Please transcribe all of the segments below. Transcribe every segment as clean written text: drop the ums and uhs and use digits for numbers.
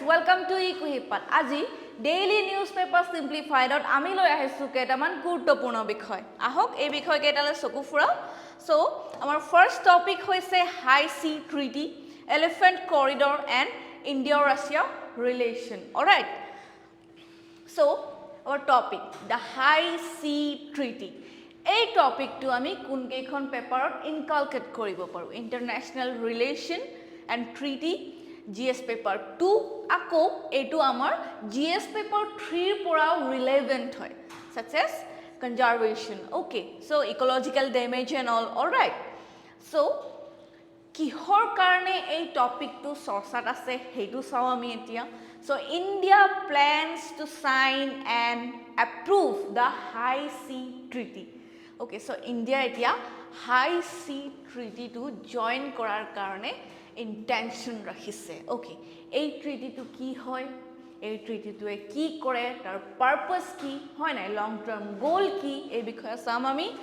welcome to eKuhipath. Aji daily newspaper Simplified ot ami loi ahisu ketaman guruttopurno bikhoy. Ahok ei bikhoy ketale soku fura. So, our first topic hoise High Sea Treaty, Elephant Corridor and India-Russia relation. All right. So, our topic, the High Sea Treaty. A topic to ami kun kekhon paper inculcate koribo paru. International relation and treaty GS paper 2 ako etu amar GS paper 3 pora relevant hoy, such as conservation. Okay, so ecological damage and all right. So kihor karne ei topic to sorsat ase hetu saw ami etia. So India plans to sign and approve the High Sea Treaty. Okay, so India etia High Sea Treaty to join korar karne intention rakhise. Okay, ei treaty to ki hoy, ei treaty to e ki kore, tar purpose ki hoy na, long term goal ki ei bikhoye sam ami.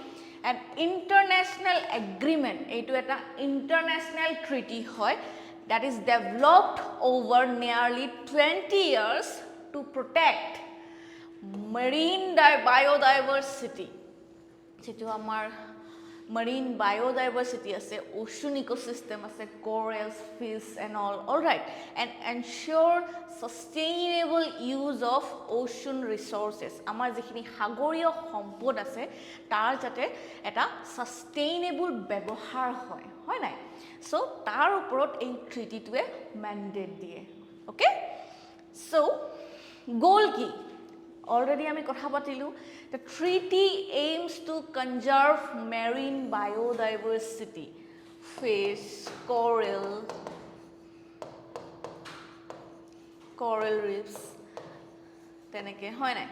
An international agreement, eitu eta international treaty hoy that is developed over nearly 20 years to protect marine biodiversity. Jitu amar marine biodiversity ase, ocean ecosystem ase, corals, fish and all right, and ensure sustainable use of ocean resources. Amar jikhini hagoriyo sampod ase tar jate eta sustainable byabohar hoy nai. So tar uporot ei treaty to mandate diye. Okay, so goal ki already ami kotha patilu. The treaty aims to conserve marine biodiversity, fish, coral reefs, teneke hoy nai.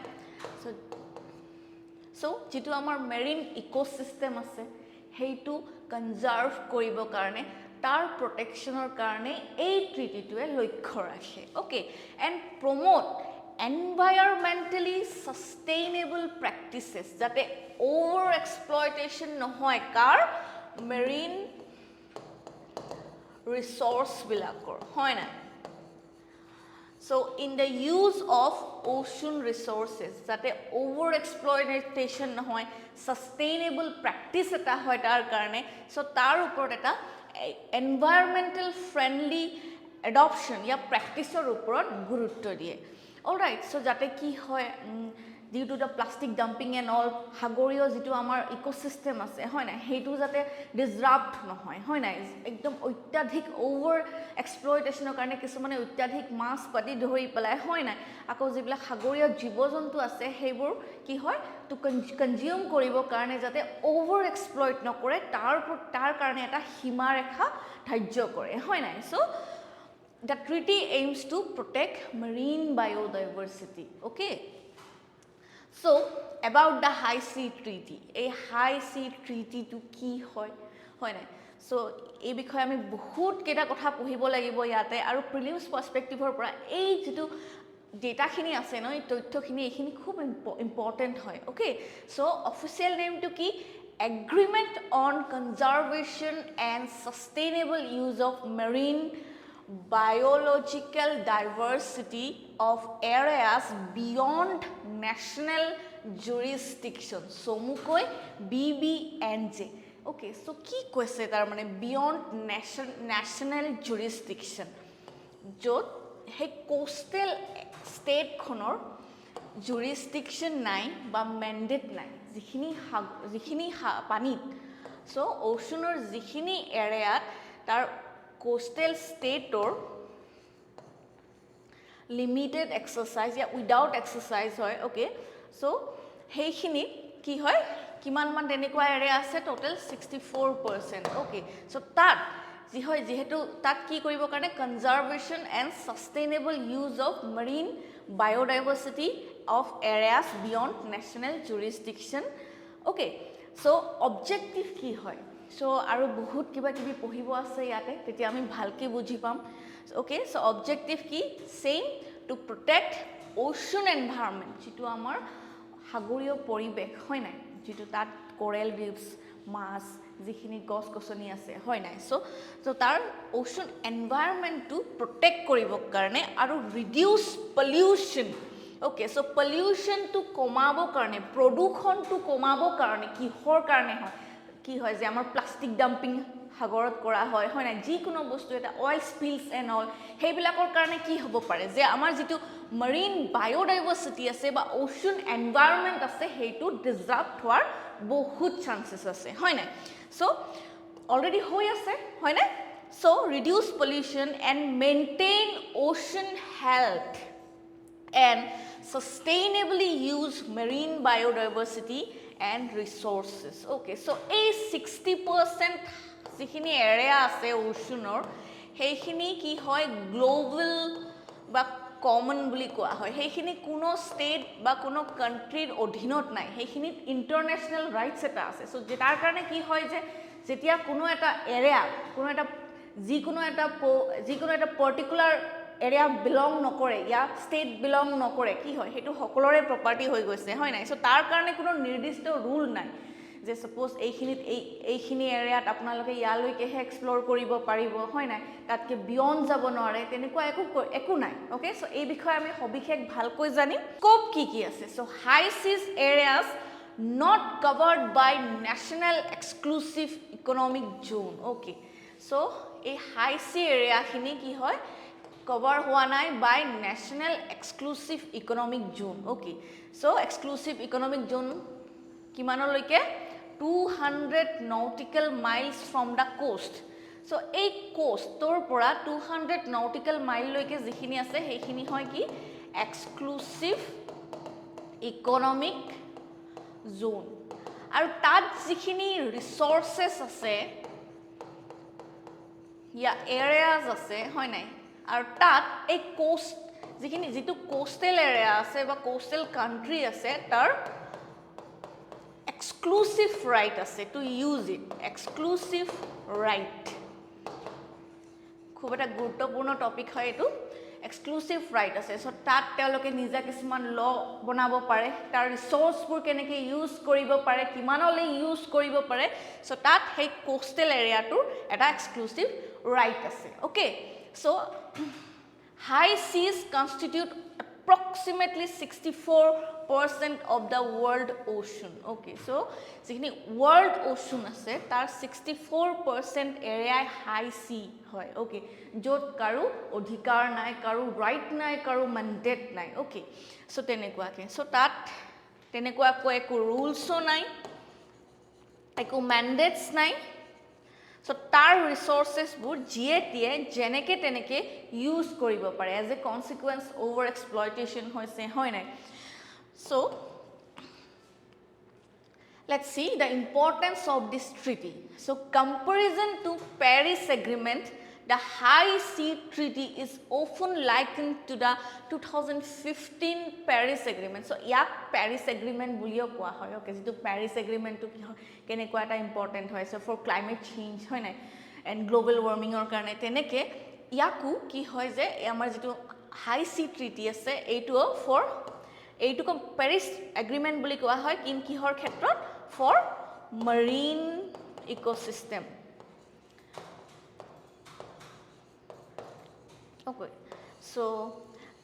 So jitu amar marine ecosystem ase heitu conserve koribo karne, tar protectionor karne ei treaty to loikho rakhe. Okay, and promote environmentally sustainable practices jate over exploitation nohoy kar marine resource bilakor hoy na. So in the use of ocean resources jate over exploitation nohoy, sustainable practice eta hoy tar karne, so tar upor eta environmental friendly adoption ya practice or uporot gurutto diye. All right, so jate ki hoy due to the plastic dumping and all hagoriyo jitu amar ecosystem ase hoy na, hetu jate disrupt nohoy hoy na, ekdom otyadhik over exploitation karone kisumane otyadhik mas pati dhori pelai hoy na, ako jibla hagoriyo jibojontu ase hebur ki hoy to consume koribo karone jate over exploit nokore tar karone eta hima rekha dhajjo kore hoy na. So the treaty aims to protect marine biodiversity. Okay, so about the High Sea Treaty, a High Sea Treaty to ki hoy na. So ei bikhoye ami bahut keta kotha pohibo lagibo yate aru prelims perspective or pora ei jitu data khini ase no, ei tothyo khini ekhini khub important hoy. Okay, so official name to ki Agreement on Conservation and Sustainable Use of Marine Biological Diversity of Areas Beyond National Jurisdiction. So mukoi BBNJ. Okay, so ki koise tar mane beyond national jurisdiction jot he coastal state khonor jurisdiction nai ba mandate nai jikhini panit, so oceanor jikhini area tar coastal state or limited exercise ya without exercise hoy. Okay, so heikhini ki hoy kiman man tenekwa area ase total 64%. Okay, so tat ji hoy jehetu tat ki koribo karone conservation and sustainable use of marine biodiversity of areas beyond national jurisdiction. Okay, so objective ki hoy, so aru bahut kiba kibi pohibo ase yate tetia ami bhalke buji pam. Okay, so objective ki same, to protect ocean environment jitu amar hagoriyo poribek hoy na, jitu tat coral reefs, mass যিখিনি গছ গছনি আছে হয় নাই so তাৰ ocean এনভায়ৰনমেন্টটো protect কৰিবৰ কাৰণে আৰু ৰিডিউস পলিউশন ওকে সো পলিউশনটো কমাবৰ কাৰণে প্ৰদূষণটো কমাবৰ কাৰণে কিহৰ কাৰণে হয় কি হয় যে আমাৰ প্লাষ্টিক ডাম্পিং সাগৰত কৰা হয় হয় নাই যিকোনো বস্তু এটা অইল স্পিলছ এণ্ড অল সেইবিলাকৰ কাৰণে কি হ'ব পাৰে যে আমাৰ যিটো মাৰিন বায়োডাইভাৰ্চিটি আছে বা ওশন এনভায়ৰনমেন্ট আছে সেইটো ডিজাৰ্ভ হোৱাৰ বহুত চান্সেছ আছে হয় নাই সো অলৰেডি হৈ আছে হয় নাই so reduce pollution and maintain ocean health and sustainably use marine biodiversity and resources okay so a 60% যিখিনি এৰিয়া আছে ওশনৰ সেইখিনি কি হয় গ্লোবাল বা কমন বুলি কোৱা হয় সেইখিনি কোনো ষ্টেট বা কোনো কান্ট্ৰিৰ অধীনত নাই সেইখিনি ইন্টাৰনেশ্যনেল ৰাইটস এটা আছে সো যেটাৰ কাৰণে কি হয় যে যেতিয়া কোনো এটা এৰিয়া কোনো এটা যিকোনো এটা পাৰ্টিকুলাৰ এৰিয়া বিলং নকৰে ইয়া ষ্টেট বিলং নকৰে কি হয় হেতু সকলোৰে প্ৰপাৰ্টি হৈ গৈছে হয় নাই সো তাৰ কাৰণে কোনো নিৰ্দিষ্ট ৰুল নাই যে সপোজ এইখিনি এৰিয়াত আপোনালোকে ইয়ালৈকেহে এক্সপ্লোৰ কৰিব পাৰিব হয় নাই তাতকে বিয়ন্ড যাব নোৱাৰে তেনেকুৱা একো নাই ওকে সো এই বিষয়ে আমি সবিশেষ ভালকৈ জানিম স্কোপ কি আছে so high seas areas not covered by national exclusive economic zone okay so এই হাই সি এৰিয়া খিনি কি হয় cover হোৱা নাই by national exclusive economic zone okay so exclusive economic zone কিমানলৈকে 200 nautical miles from the coast so এই coastৰ পৰা 200 nautical mile লৈকে যিখিনি আছে সেইখিনি হয় কি exclusive economic zone আৰু তাত যিখিনি ৰিসোৰ্সেস আছে ইয়া এৰিয়াজ আছে হয় নাই আৰু তাত এই কোষ্ট যিটো কোষ্টেল এৰিয়া আছে বা কোষ্টেল কান্ট্ৰি আছে তাৰ এক্সক্লুসিভ ৰাইট আছে to use it exclusive right খুব এটা গুৰুত্বপূৰ্ণ টপিক হয় এটো এক্সক্লুসিভ ৰাইট আছে সো তাত তেওঁলোকে নিজা কিছুমান ল বনাব পাৰে তাৰ ৰিসোৰ্সবোৰ কেনেকৈ ইউজ কৰিব পাৰে কিমানলৈ ইউজ কৰিব পাৰে সো তাত সেই কোষ্টেল এৰিয়াটো এটা এক্সক্লুসিভ ৰাইট আছে okay so high seas constitute approximately 64% of the world ocean okay so যিখিনি world ocean আছে তাৰ 64% area high sea হয় okay যত কাৰো অধিকাৰ নাই কাৰো ৰাইট নাই কাৰো ম্যান্ডেট নাই okay so তেনেকুৱাকে so তাত তেনেকুৱাকৈ একো ৰুলছো নাই একো ম্যান্ডেটস নাই so tar resources bur GATA jeneke teneke use koribo pare as a consequence over exploitation hoise hoy nai so let's see the importance of this treaty so comparison to Paris agreement the high sea treaty is often likened to the 2015 Paris agreement so yak Paris agreement bulio koa hoy okay jitu Paris agreement to ki kenekwa eta important hoy so for climate change hoy nai and global warming or karone teneke yaku ki hoy je amar jitu high sea treaty ase eitu Paris agreement buli koa hoy ki hor khetrot for marine ecosystem okay so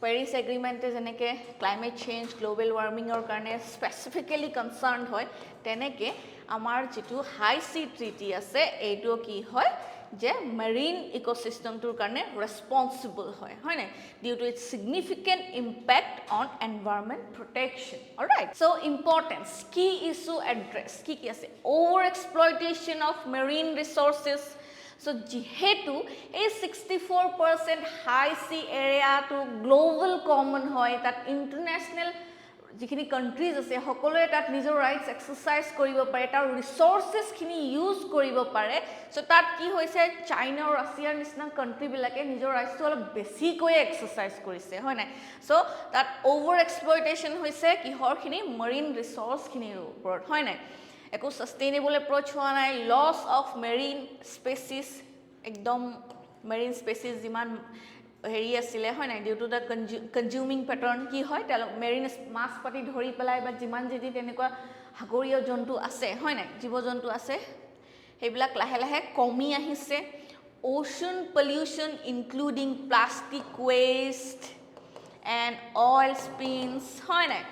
Paris agreement is eneke climate change global warming or karone specifically concerned hoy teneke amar jitu high sea treaty ase eto ki hoy je marine ecosystem tur karone responsible hoy na due to its significant impact on environment protection all right so importance key issue address ki ase over exploitation of marine resources so jihetu a 64% high sea area to global common hoy that international jikhini countries ase hokole tat nijor rights exercise koribo pare tar resources khini use koribo pare so tat ki hoise China or Russia nisna country bilake nijor rights to ol besi koi exercise korise hoy na so that over exploitation hoise ki hor khini marine resource khini upor hoy na eko sustainable approach howa nai loss of marine species ekdom marine species jiman heri asile hoy na due to the consuming pattern ki hoy telo marine mass pati dhori pelai ba jiman jedi tenekwa hagoriya jontu ase hoy na jibo jontu ase সেইবিলাক লাহে লাহে কমি আহিছে ocean pollution including plastic waste and oil spills হয় নাই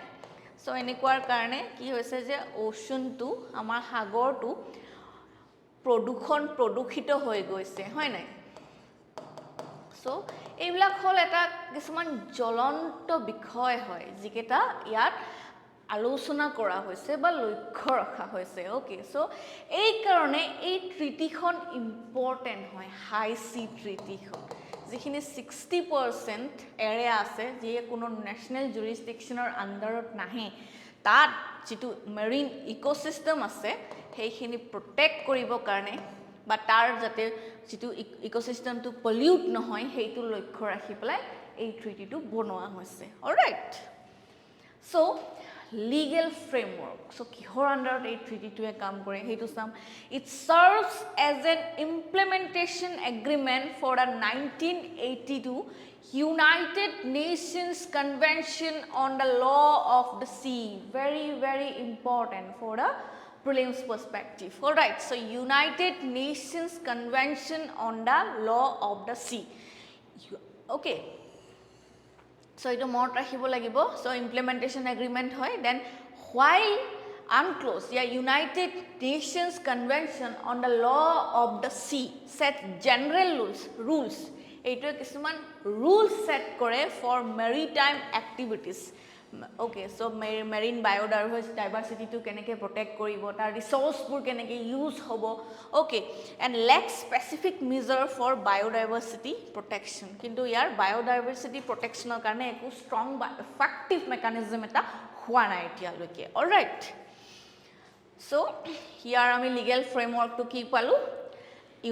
so এনেকুৱাৰ কাৰণে কি হৈছে যে ওশনটো আমাৰ সাগৰটো প্ৰদূষিত হৈ গৈছে হয় নাই সো এইবিলাক হল এটা কিছুমান জ্বলন্ত বিষয় হয় যিকেটা ইয়াত আলোচনা কৰা হৈছে বা লক্ষ্য ৰখা হৈছে ওকে সো এই কাৰণে এই ট্ৰিটিখন ইম্পৰ্টেন্ট হয় হাই সি ট্ৰিটিখন যিখিনি 60% এৰিয়া আছে যে কোনো ন্যাশনাল জুৰিসডিকশনৰ আন্ডাৰত নাহে তাত যেটো মেৰিন ইকোসিস্টেম আছে সেইখিনি প্ৰটেক্ট কৰিব কাৰণে বা তাৰ যাতে যেটো ইকোসিস্টেমটো পলিউট নহয় সেইটো লক্ষ্য ৰাখি পেলাই এই ট্ৰিটিটো বনোৱা হৈছে alright so legal framework so kihor under a treaty to a kam kore hetu sam it serves as an implementation agreement for the 1982 United Nations Convention on the Law of the Sea very important for the prelims perspective all right so United Nations Convention on the Law of the Sea okay so ito mot rakhibo lagibo so implementation agreement hoy then while unclosed yeah United Nations Convention on the Law of the Sea set general rules eto kisuman rules set kore for maritime activities okay so marine biodiversity to keneke protect koribo tar resource pur keneke use hobo okay and lacks specific measure for biodiversity protection kintu yar biodiversity protection or karone eku strong effective mechanism eta hua nai etia loke all right so here ami legal framework to ki palu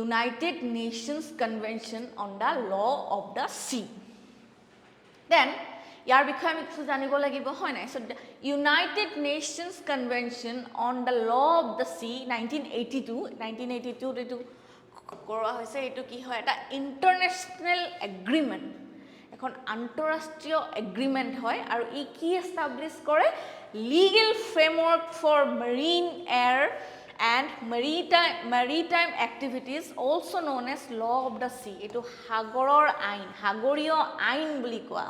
United Nations Convention on the Law of the Sea then ইয়াৰ বিষয়ে আমি কিছু জানিব লাগিব হয় নাই so United Nations convention on the law of the sea 1982 এটো কৰা হৈছে এটো কি হয় এটা ইন্টাৰনেশনাল এগ্ৰিমেন্ট এখন আন্তঃৰাষ্ট্ৰীয় এগ্ৰিমেন্ট হয় আৰু ই কি এস্টাবলিশ কৰে legal framework for marine air and maritime activities also known as law of the sea etu hagoror ain hagoriyo ain buli koa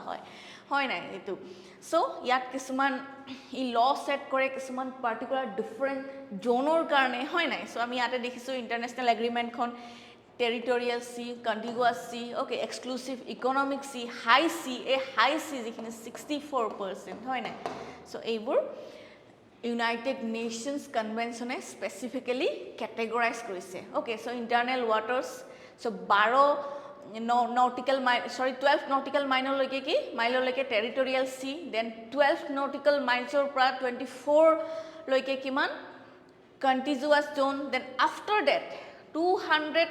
hoy na etu so yak kisuman I law set kore kisuman particular different zonor karone hoy na so ami ate dekhisu international agreement khon territorial sea contiguous sea okay exclusive economic sea high sea a high sea jikhini 64% hoy na so eibur United Nations Convention specifically categorized korise okay so internal waters so 12 nautical mile 12 nautical mile loike territorial sea then 12 nautical miles or pra 24 loike kiman contiguous zone then after that 200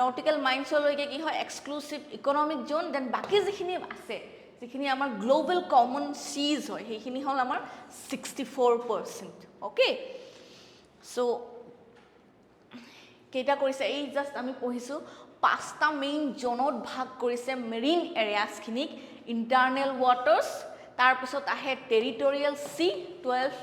nautical miles loike ki hoy exclusive economic zone then baki jikhini ase যিখিনি আমাৰ global common সিজ হয় সেইখিনি হল আমাৰ 64% okay so কেটা কৰিছে এই just আমি পঢ়িছো পাঁচটা মেইন জোনত ভাগ কৰিছে মেৰিন এৰিয়াস খিনিক ইন্টাৰনেল ওয়াটাৰ্স তাৰ পিছত আহে territorial C 12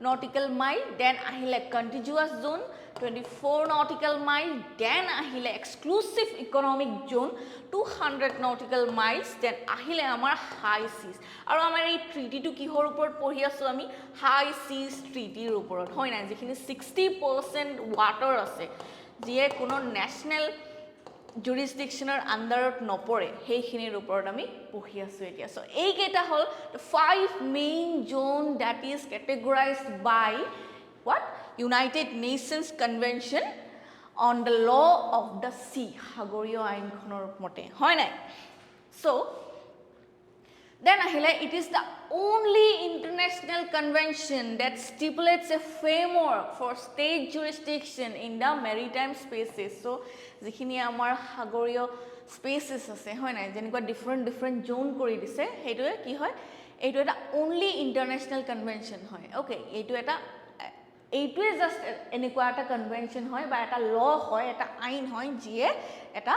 nautical mile then ahile contiguous zone 24 nautical mile then ahile exclusive economic zone 200 nautical miles then ahile amar high seas aru amar ei treaty to ki hor upor pori asu ami high seas treaty er upor hoy na jekhini 60% water ase je kono national jurisdictioner underot nopore heikhinir uporot ami pohi asu etia so ei keta hol the five main zone that is categorized by what United Nations Convention on the Law of the Sea hagoriyo ain khonor mote hoy nai so then ahile it is the only international convention that stipulates a framework for state jurisdiction in the maritime spaces so jikhini amar hagoriyo spaces ase hoy nai jenikwa different zone kori dise hetu ki hoy etu eta only international convention hoy okay etu eta এইটোৱে just এনেকুৱা এটা convention হয় বা এটা ল হয় এটা আইন হয় যিয়ে এটা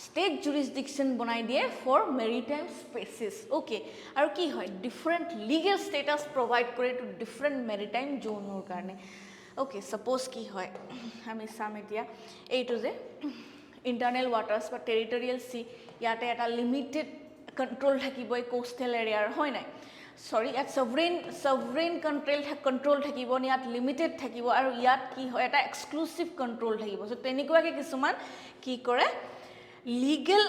স্টেট জুৰিসডিকশন বনাই দিয়ে ফৰ মেৰিটাইম স্পেসেস ওকে আৰু কি হয় ডিফাৰেন্ট লিগ্যাল স্ট্যাটাস প্ৰভাইড কৰে টু ডিফাৰেন্ট মেৰিটাইম জোনৰ কাৰণে Okay, suppose কি হয় আমি চাম এতিয়া এইটো যে ইন্টাৰনেল ওয়াটাৰ্স বা টেৰিটৰিয়েল সি ইয়াতে এটা লিমিটেড কন্ট্ৰোল থাকিব এই কোস্টেল এৰিয়াৰ হয় নাই সৰি ইয়াত সভৰেন কন্ট্ৰোল থাকিব ইয়াত লিমিটেড থাকিব আৰু ইয়াত কি হয় এটা এক্সক্লুসিভ কন্ট্ৰোল থাকিব সো তেনেকুৱাকে কিছুমান কি কৰে লিগেল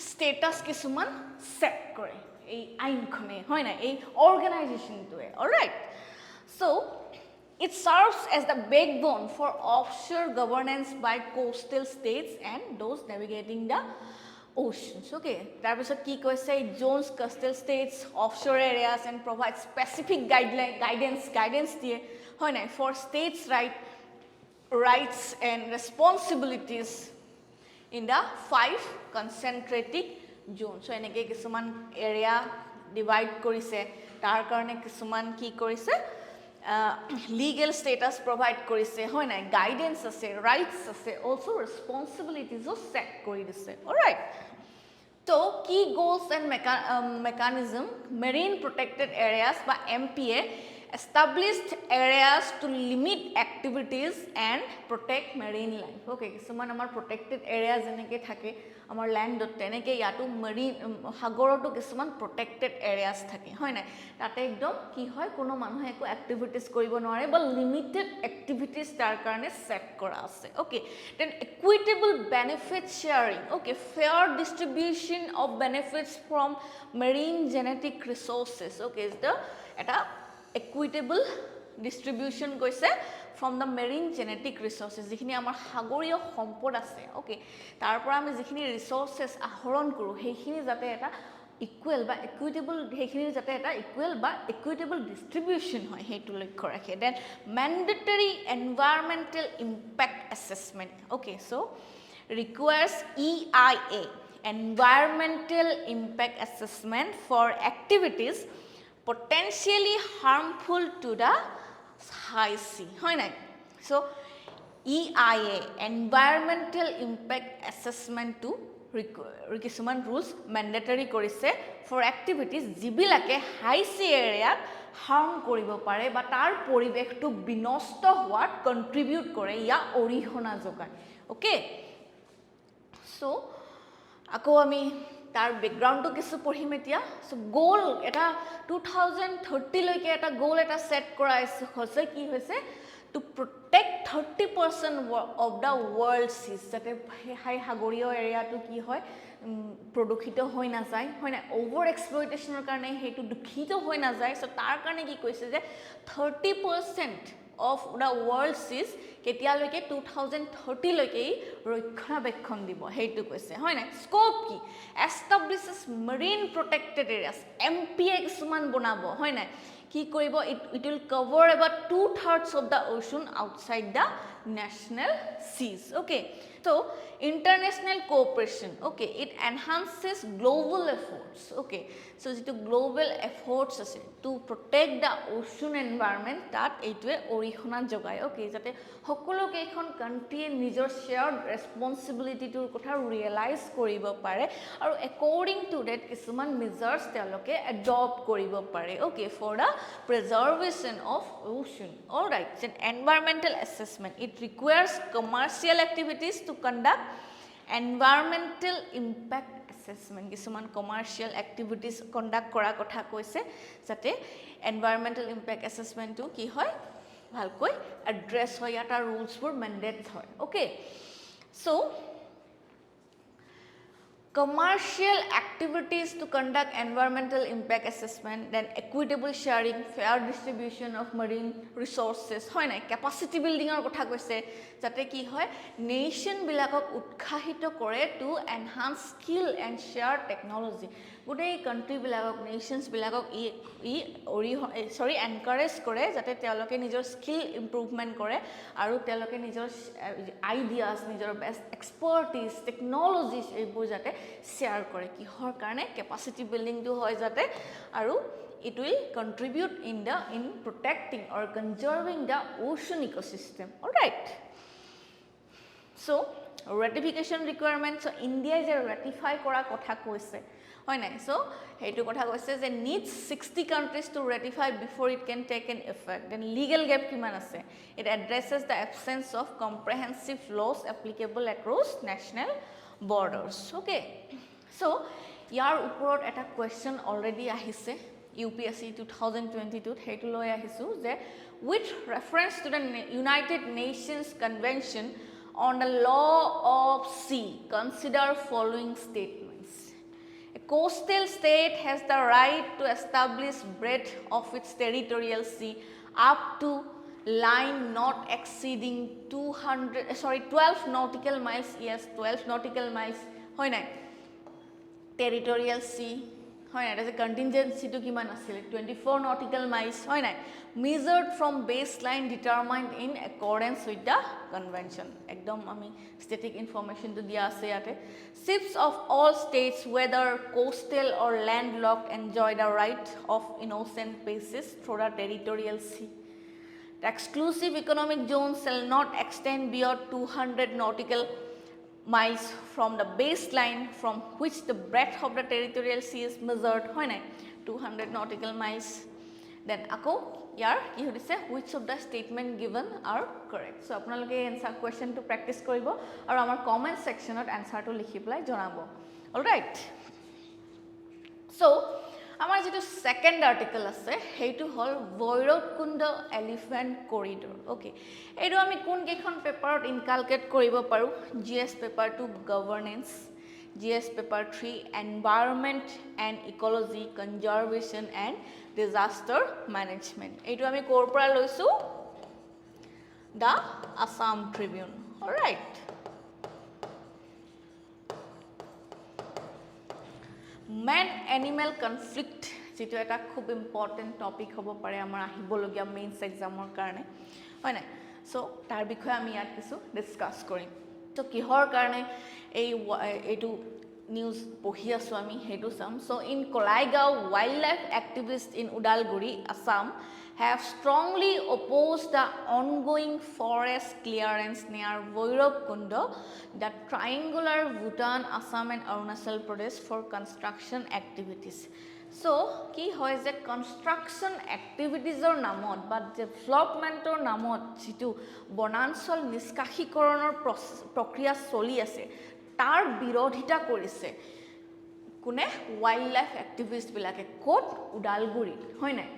স্ট্যাটাস কিছুমান সেট কৰে এই আইনখনে হয় নাই এই অৰ্গানাইজেশনটোৱে alright so it serves as the backbone for offshore governance by coastal states and those navigating the oceans. Okay, tarpisot ki koise zones, coastal states, offshore areas and provide specific guidance diye hoy nai for states rights and responsibilities in the 5 concentrated zones. So eneke kisuman area divide korise tar karone kisuman ki korise legal status provide korise hoy nai guidance ase rights ase also responsibilities of set kori dise all right so key goals and mechanism marine protected areas by MPA established areas to limit activities and protect marine life okay কিছুমান আমাৰ protected areas এনেকে থাকে আমাৰ ল্যান্ডত তেনেকে ইয়াটো marine সাগৰটো কিছুমান protected areas থাকে হয় না তাতে একদম কি হয় কোনো মানুহ একো activities কৰিব নোৱাৰে বা limited activities তাৰ কাৰণে সেট কৰা আছে okay then equitable benefit sharing okay fair distribution of benefits from marine genetic resources okay is the eta equitable distribution goise from the marine genetic resources jikhini amar hagoriyo sampod ase okay tarpora ami jikhini resources ahoron koru heikhini jate eta equal ba equitable heikhini jate eta equal ba equitable distribution hoy heitu lokkho rakhe then mandatory environmental impact assessment okay so requires EIA environmental impact assessment for activities potentially harmful to the high sea hoy nai so EIA environmental impact assessment to kisuman rules mandatory korise for activities jibilake high sea area harm koribo pare ba tar poribesh to binosto hoat contribute kore ya orihona jogai okay so ako ami tar background to kisu porhim etia so goal eta 2030 loike eta goal eta set kora hoise ki hoise to protect 30% of the world seas jate high hagoriyo area to ki hoy produkhito hoi na jay hoy na over exploitation karone hetu dukhito hoi na jay so tar karone ki koise je 30% of the world seas ketia loike 2030 loike roikhona bekhon dibo heitu koise hoy na scope ki establishes marine protected areas MPA kisuman bonabo hoy na ki koribo it will cover about 2/3 of the ocean outside the national seas okay so international cooperation okay it enhances global efforts okay so it global efforts ase to protect the ocean environment that eitwe orihona jogai okay jate hokolo kekhon country nijor shared responsibility to kotha realize koribo pare aru according to that kisuman measures teloke adopt koribo pare okay for the preservation of ocean all right so environmental assessment it requires commercial activities to conduct environmental impact assessment kisuman commercial activities conduct kora kotha koise jate environmental impact assessment to ki hoy bhalkoi address hoy ata rules for mandates hoy okay so commercial activities to conduct environmental impact assessment then equitable sharing fair distribution of marine resources hoy na capacity building or kotha koise jate ki hoy nation bilakok utkahito kore to enhance skill and share technology gudei country bilakok nations bilakok encourage kore jate teloke nijor skill improvement kore aru teloke nijor ideas nijor best expertise technologies ebur jate share kore ki hor karone capacity building to hoy jate aru it will contribute in protecting or conserving the ocean ecosystem all right so ratification requirements so India is a ratify kora kotha koise হয় নাই so হেতু কথা কৈছে যে needs 60 countries to ratify before it can take an effect then legal gap কিমান আছে it addresses the absence of comprehensive laws applicable across national borders okay so ইয়াৰ ওপৰত এটা question already আহিছে UPSC 2022 হেতু লৈ আহিছো যে with reference to the United Nations Convention on the law of sea consider following statements a coastal state has the right to establish breadth of its territorial sea up to line not exceeding 12 nautical miles yes 12 nautical miles hoy nai territorial sea hoy nai as a contingency to kiman asile 24 nautical miles hoy nai measured from baseline determined in accordance with the convention ekdom ami static information to dia ase ate ships of all states whether coastal or landlocked enjoy the right of innocent passage through the territorial sea the exclusive economic zone shall not extend beyond 200 nautical miles from the baseline from which the breadth of the territorial sea is measured hoy nai 200 nautical miles then ako yar ki hodise which of the statement given are correct so apnaloke answer question to practice koribo aru amar comment section ot answer to likhi pelai janabo all right so amar jitu second article ase heitu hol Bhairav-Kunda elephant corridor okay edu ami kun kekhon paper ot inculcate koribo paru GS paper 2 governance GS paper 3 environment and ecology conservation and disaster management etu ami kor pora loisu the Assam Tribune all right man animal conflict jitu eta khub important topic hobo pare amar ahibologia mains exam or karone hoy na so tar bikhoy ami yat kisu discuss korim so kihor karone ei etu news pohi asu ami hedu sam so in Kolaigaon wildlife activists in Udalguri Assam have strongly opposed the ongoing forest clearance near Bhairav-Kunda the triangular Bhutan Assam and Arunachal Pradesh for construction activities so ki hoy je construction activities or namot but development or namot jitu bonanchal niskashikoronor prokriya choli ase tar birodhita korise kune wildlife activist bilake kot Udalguri hoy nai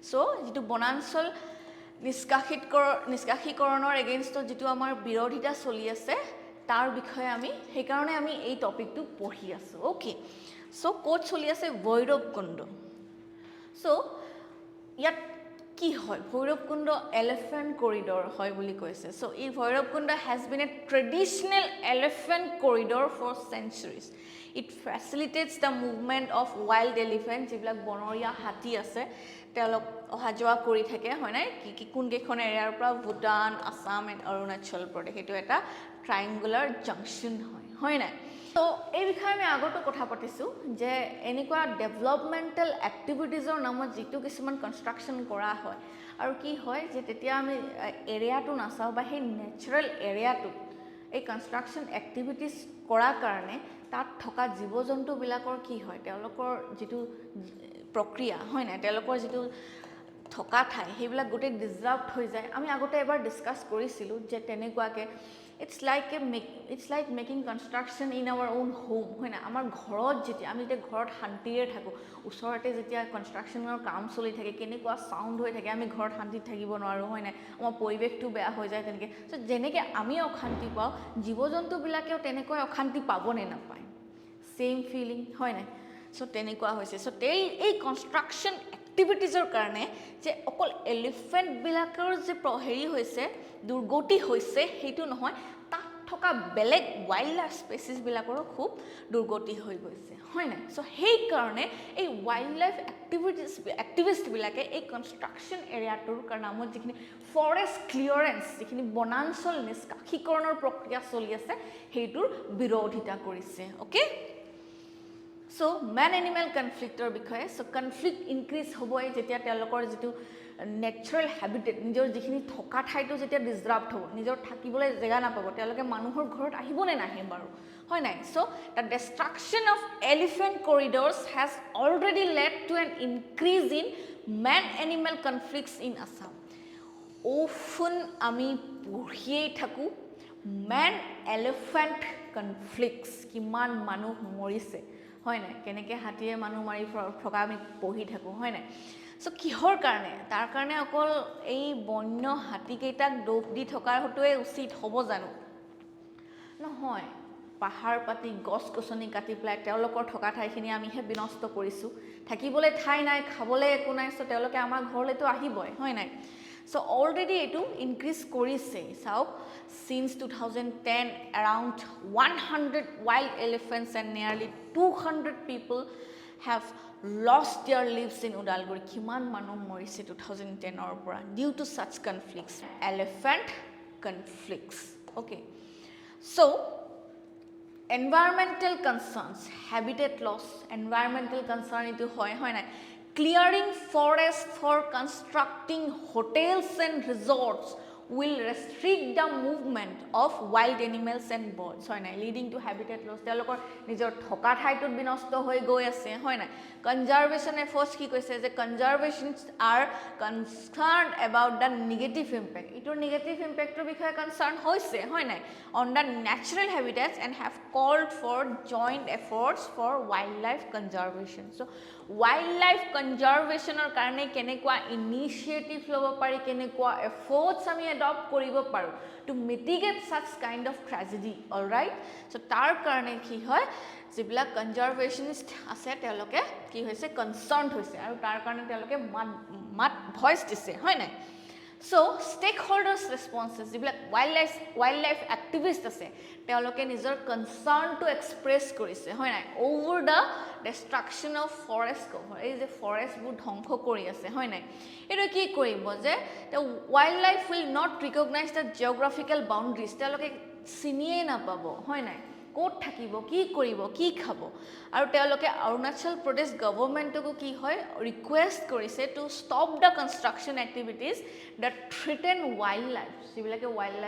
so jitu bonanchal niskashikoronor against jitu amar birodhita choli ase tar bikhoye ami he karone ami ei topic tu pohi asu okay so kot choli ase Bhairav-Kunda so yat কি হয় Bhairav-Kunda elephant corridor হয় বুলি কৈছে so এই Bhairav-Kunda has been a traditional elephant corridor for centuries it facilitates the movement of wild elephants jiblak bonoria hati আছে telok oha joa kori thake hoy nai ki kun gekhon area pra Bhutan Assam and Arunachal Pradesh etu eta triangular junction hoy nai so এই বিষয়ে আমি আগতো কথা পাতিছো যে এনেকুৱা developmental এক্টিভিটিজৰ নামত যেটো কিছুমান কনস্ট্ৰাকশন কৰা হয় আৰু কি হয় যে তেতিয়া আমি এৰিয়াটো নাচাও বা সেই নেচাৰেল এৰিয়াটো এই কনস্ট্ৰাকশন এক্টিভিটিজ কৰাৰ কাৰণে তাত থকা জীৱ-জন্তু বিলাকৰ কি হয় তেওঁলোকৰ যেটো প্ৰক্ৰিয়া হয় না তেওঁলোকৰ যেটো থকা ঠাই হেবিলাক গোটে ডিসৰাপ্ট হৈ যায় আমি আগতে এবাৰ ডিসকাস কৰিছিলো যে তেনেকুৱাকে it's like making construction in our own home হয় না আমাৰ ঘৰত যেতি আমি তে ঘৰত শান্তিৰে থাকো উছৰতে যেতিয়া কনস্ট্ৰাকশনৰ কাম চলি থাকে কেনেকুৱা সাউন্ড হৈ থাকে আমি ঘৰত শান্তি থাকিব নোৱাৰো হয় না আমাৰ পৰিবেশটো বেয়া হৈ যায় তেনেকে সো যেনেকে আমি অশান্তি পাও জীৱ-জন্তু বিলাকেও তেনেকৈ অশান্তি পাব নে নাপায় সেম ফিলিং হয় না সো তেনেকুৱা হৈছে সো এই কনস্ট্ৰাকশন এক্টিভিটিজৰ কাৰণে যে অকল এলিফেন্ট বিলাকৰ যে হেৰি হৈছে দুৰ্গতি হৈছে হেতু নহয় তাত থকা বেলেগ ওয়াইল্ড লাইফ স্পেসিস বিলাকৰ খুব দুৰ্গতি হৈ গৈছে হয় না সো সেই কাৰণে এই ওয়াইল্ড লাইফ এক্টিভিষ্ট বিলাকে এই কনস্ট্ৰাকশন এৰিয়াটোৰ নামত যিখিনি ফৰেষ্ট ক্লিয়াৰেন্স যিখিনি বনাঞ্চল নিষ্কাশীকৰণৰ প্ৰক্ৰিয়া চলি আছে হেতুৰ বিৰোধিতা কৰিছে okay so man animal conflictor bikhoye so conflict increase hoboy jetia telokor jitu natural habitat নিজৰ যিখিনি থকা ঠাইটো যেতিয়া ডিসৰাপ্ট হ'ব নিজৰ থাকিবলৈ জেগা নাপাব তেওঁলোকে মানুহৰ ঘৰত আহিবনে নাহে বাৰু হয় নাই so the destruction of elephant corridors has already led to an increase in man animal conflicts in Assam often আমি পঢ়িয়ে থাকো man elephant conflicts কিমান মানুহ মৰিছে হয় নাই কেনেকৈ হাতীয়ে মানুহ মাৰি থকা আমি পঢ়ি থাকো হয় নাই সো কিহৰ কাৰণে তাৰ কাৰণে অকল এই বন্য হাতী কেইটাক দোষ দি থকাৰ হটোৱে উচিত হ'ব জানো নহয় পাহাৰ পাতি গছ গছনি কাটি প্লাই তেওঁলোকৰ থকা ঠাইখিনি আমিহে বিনষ্ট কৰিছো থাকিবলৈ ঠাই নাই খাবলৈ একো নাই সো তেওঁলোকে আমাৰ ঘৰলৈতো আহিবই হয় নাই So already etu increase korise sauk since 2010 around 100 wild elephants and nearly 200 people have lost their lives in Udalguri kiman manu morise 2010 or pora due to such conflicts elephant conflicts okay so environmental concerns habitat loss environmental concern itu hoy na clearing forest for constructing hotels and resorts will restrict the movement of wild animals and birds hoy na leading to habitat loss telokor nijor thoka thaitut binosto hoi goi ase hoy na conservation efforts ki koise je conservationists are concerned about the negative impact itor negative impact tor bikhoye concern hoise hoy na on the natural habitats and have called for joint efforts for wildlife conservation so wildlife conservation or karone kenekwa initiative lobo pari kenekwa efforts ami adopt koribo paru to mitigate such kind of tragedy all right so tar karone ki hoy jibla conservationist ase teloke ki hoise concerned hoise aru tar karone teloke mat voice dise hoy na so stakeholders responses jibla wildlife activists ase teloke nijor concern to express korise hoy na over the destruction of forest cover ei je forest bu dhongkho kori ase hoy na eto ki koribo je the wildlife will not recognize the geographical boundaries teloke siniye na pabo hoy na কোট থাকিব কি কৰিব কি খাব আৰু তেওঁলোকে অৰুণাচল প্ৰদেশ গভৰ্ণমেণ্টকো কি হয় ৰিকুৱেষ্ট কৰিছে to stop the construction activities that threaten wildlife যিবিলাকে ওয়াইল্ড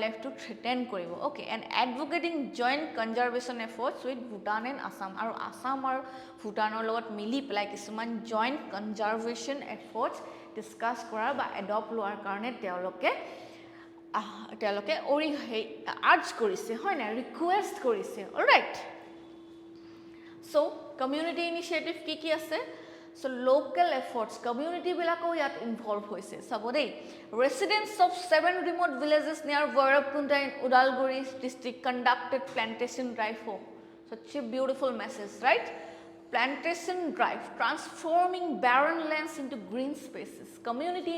লাইফ টু থ্ৰেটেন কৰিব okay and advocating joint conservation efforts with Bhutan and Assam আৰু আসাম আৰু ভূটানৰ লগত মিলি পেলাই কিছুমান জইণ্ট কনজাৰভেশ্যন এফৰ্টছ ডিছকাছ কৰাৰ বা এডপ্ট লোৱাৰ কাৰণে তেওঁলোকে তেলকে ওৰি আৰ্জ কৰিছে হয় না ৰিকুৱেষ্ট কৰিছে অলৰাইট সো কমিউনিটি ইনিশিয়েটিভ কি আছে সো লোকাল এফৰ্টছ কমিউনিটি বিলাকো ইয়াত ইনভলভ হৈছে চাব দেই residents of 7 remote villages near Vairabkunda in Udalguri district conducted plantation drive for such a beautiful message right plantation drive transforming barren lands into green spaces community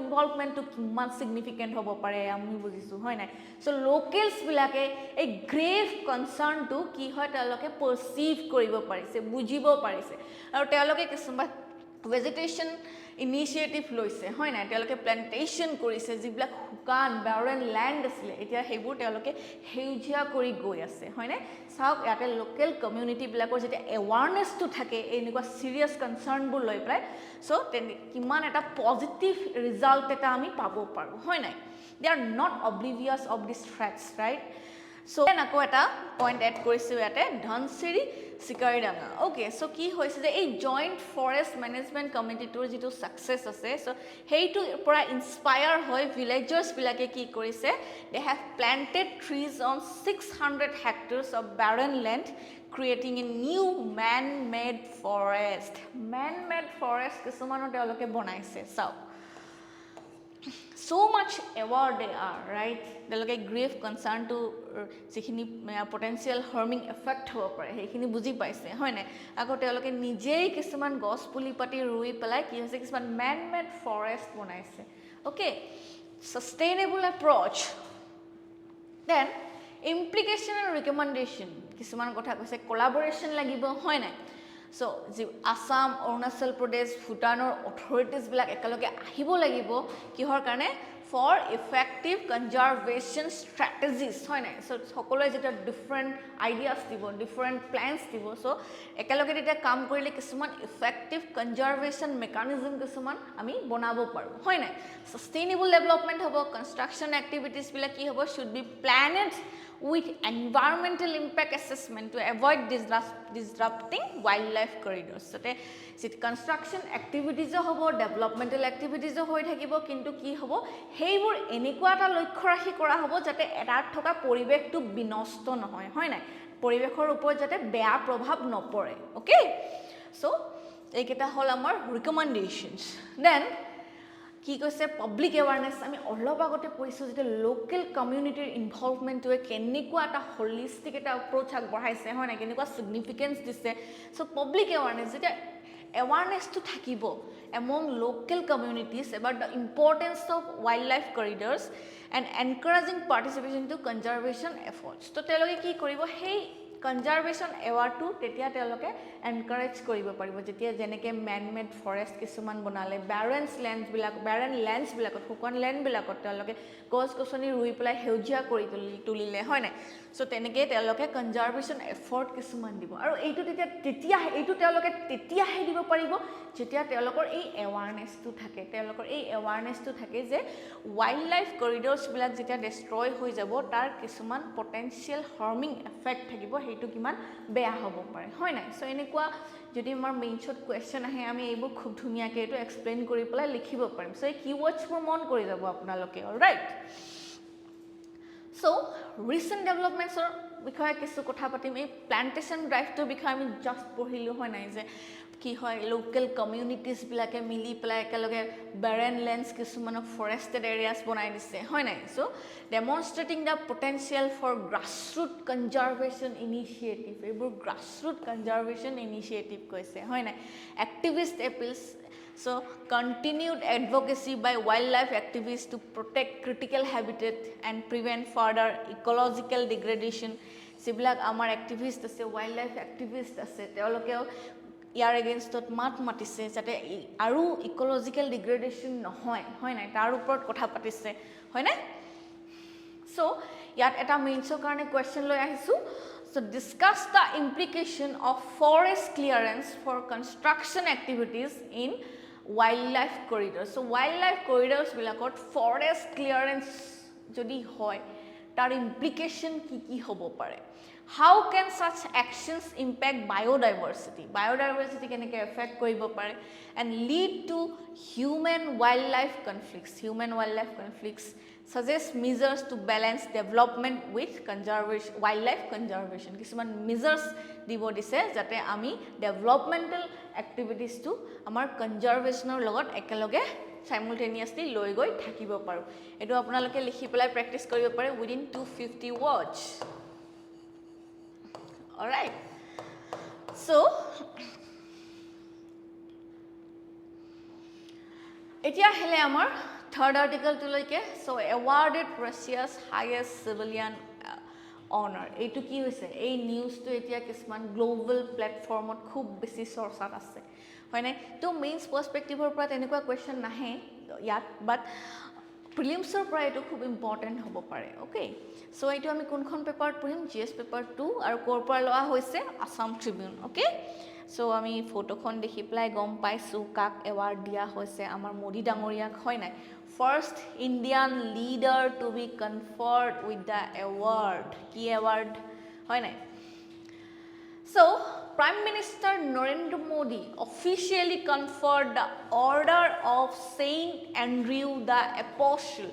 involvement to kiman significant hobo pare ami bujisu hoy na so locals bilake a grave concern to ki hoy taloke perceive koribo parise bujibo parise aru teloke kisuma vegetation initiative loise hoy na teloke plantation korise jiblak hukan barren land asle etia hebur teloke heujia kori goi ase hoy na sauk yate local community bilakor jete awareness to thake eniko serious concern bur loi pray so kiman eta positive result eta ami pabo paru hoy na they are not oblivious of these threats right so enako eta point add korisu yate dhansiri Sikaridanga. Okay, so ki hoise je ei joint forest management committee tour jitu success ase so heitu pora inspire hoy villagers bilake ki korise they have planted trees on 600 hectares of barren land creating a new man made forest kisumano teloke bonaise so much aware they are right they look a grave concern to jikhini potential harming effect hobo pare hekhini buji paise hoy na ago te loke nijei kisuman gos puli pati rui pelai ki hoise kisuman man made forest bonaise okay sustainable approach then implication and recommendation kisuman kotha koise collaboration lagibo hoy na so Assam Arunachal Pradesh Bhutanor authorities bilak ekaloge ahibo lagibo kihor karone for effective conservation strategies হয় নাই so সকলোৱে যেটা different ideas দিব different plans দিব so একেলগে তেতিয়া কাম কৰিলে কিছুমান effective conservation mechanism কিছুমান আমি বনাব পাৰো হয় নাই sustainable development হ'ব construction activities বিলাক কি হ'ব should be planned with environmental impact assessment to avoid disrupting wildlife corridors সতে construction activities হ'ব developmental activities হৈ থাকিব কিন্তু কি হ'ব হেইবোৰ এনেকুৱা এটা লক্ষ্য ৰাখি কৰা হ'ব যাতে এটাত থকা পৰিবেশটো বিনষ্ট নহয় হয় নাই পৰিবেশৰ ওপৰত যাতে বেয়া প্ৰভাৱ নপৰে ওকে সো এইকেইটা হল আমাৰ ৰিকমেন্ডেশনস দেন কি কৈছে পাব্লিক এৱাৰনেস আমি অলপ আগতে কৈছো যে লোকাল কমিউনিটিৰ ইনভলভমেন্টটোৱে কেনেকুৱা এটা হোলিষ্টিক এটা এপ্ৰোচ আগবঢ়াইছে হয় না কেনেকুৱা সিগনিফিকেন্স দিছে সো পাব্লিক এৱাৰনেস যেটা awareness to thakibo among local communities about the importance of wildlife corridors and encouraging participation to conservation efforts to teloge ki koribo hey conservation award to tetia teloke encourage koribo paribo jetia jeneke man made forest kisuman bonale barren lands bilakot hukon land bilakot teloke gos gosoni rui pelai heujia kori tulile hoy na so teneke teloke conservation effort kisuman dibo aru eitu tetia eitu teloke tetia he dibo paribo jetia telokor ei awareness tu thake telokor ei awareness tu thake je wildlife corridors bilak jetia destroy hoi jabo tar kisuman potential harming effect thakibo heitu kiman beya hobo pare hoy na so enekwa যদি আমাৰ main shot question আহে আমি এইবোৰ খুব ধুনিয়াকে এটো explain কৰি পেলাই লিখিব পাৰিম সো এই কিৱৰ্ডছ বোৰ মন কৰি যাব আপোনালোকে অলৰাইট সো ৰিসেন্ট ডেভেলপমেন্টছৰ বিষয়ে কিছু কথা পাতিম এই প্লান্টেশন ড্ৰাইভটোৰ বিষয়ে আমি জাস্ট পঢ়িলো হয় নাই যে কি হয় লোকাল কমিউনিটিজ বিলাকে মিলি পেলাই একেলগে barren lands কিছুমান forested areas বনাই দিছে হয় নাই so demonstrating the potential for grassroots conservation initiative এইবোৰ grassroots conservation initiative কৈছে হয় নাই activist appeals so continued advocacy by wildlife activists to protect critical habitat and prevent further ecological degradation সিবিলাক আমাৰ activist আছে wildlife activist আছে তেওঁলোকেও ইয়াৰ এগেইনষ্টত মাতিছে যাতে আৰু ইকোলজিক্যাল ডিগ্ৰেডেশন নহয় হয় নাই তাৰ ওপৰত কথা পাতিছে হয় নাই সো ইয়াত এটা মেইনছৰ কাৰণে কোৱেশ্চন লৈ আহিছো so discuss the implication of forest clearance for construction activities in wildlife corridors so wildlife corridors bilakot forest clearance jodi hoy tar implication ki hobo pare how can such actions impact biodiversity keneke affect koribo pare and lead to human wildlife conflicts suggest measures to balance development with conservation wildlife conservation kisuman measures dibo dise jate ami developmental activities to amar conservation or logot ekeloge simultaneously loi goi thakibo paru etu apnaloke likhi pelai practice koribo pare within 250 words all right so etia hele amar third article to like so awarded Russia's highest civilian honor etu ki hoise ei news to etia kisman global platform ot khub beshi sorsat ase hoy na to mains perspective or prat enekwa question nahe yat but prelims or pra etu khub important hobo pare okay so etu ami konkhon paper prim gs paper 2 aru kor pora loa hoise Assam Tribune okay so ami photo khon dekhi plai gom paisu kak award dia hoise amar modi dangoriak hoy na first Indian leader to be conferred with the award ki award hoy na so Prime Minister Narendra Modi officially conferred the Order of Saint Andrew the Apostle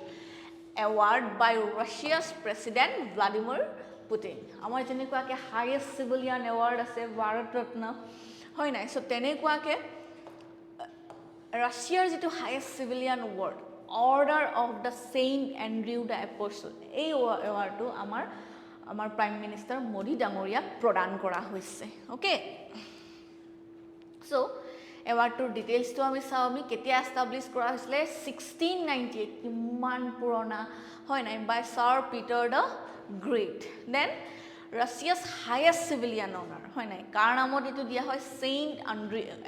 award by Russia's President Vladimir Putin amar jenekwa ke highest civilian award ase Bharat Ratna hoy na so tenekwa ke Russia's jitu highest civilian award Order of the Saint Andrew the Apostle ei award to amar Prime Minister Modi Dangoria prodan kora hoise okay so award to details to ami saami ketia establish kora hoisle 1698 kiman purana hoy nai by Sir Peter the Great then Russia's highest civilian honor hoy nai kar namot etu dia hoy Saint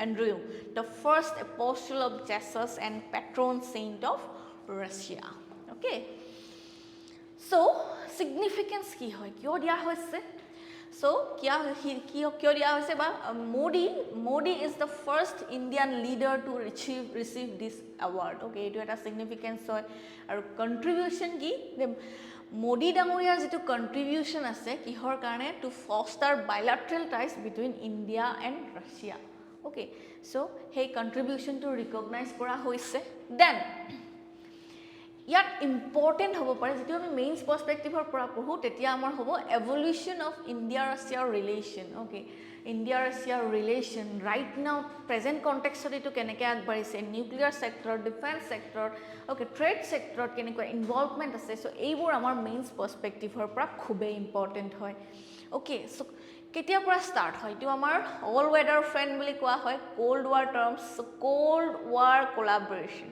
Andrew the first apostle of Jesus and patron saint of Russia okay so significance কি হয় কিয় দিয়া হৈছে So, কিয় দিয়া হৈছে বা Modi is the first Indian leader to receive this award. Okay, এইটো এটা significance হয় আৰু contribution কি Modi ডাঙৰীয়াৰ যেটো contribution আছে কিহৰ কাৰণে to foster bilateral ties between India and Russia. Okay, so hey contribution to recognize কৰা হৈছে then ইয়াত ইম্পৰ্টেন্ট হ'ব পাৰে যেটো আমি মেইনছ পাৰ্সপেক্টিভৰ পৰা পঢ়ো তেতিয়া আমাৰ হ'ব evolution of India Russia relation okay India Russia relation right now present context এটো কেনেকৈ আগবাঢ়িছে nuclear sector defence sector okay trade সেক্টৰত কেনেকৈ ইনভলভমেন্ট আছে সো এইবোৰ আমাৰ মেইনছ পাৰ্সপেক্টিভৰ পৰা খুবেই ইম্পৰ্টেন্ট হয় ওকে সো কেতিয়া পৰা স্টাৰ্ট হয় এটো আমাৰ অল ওয়েদাৰ ফ্ৰেন্ড বুলি কোৱা হয় cold war terms cold war collaboration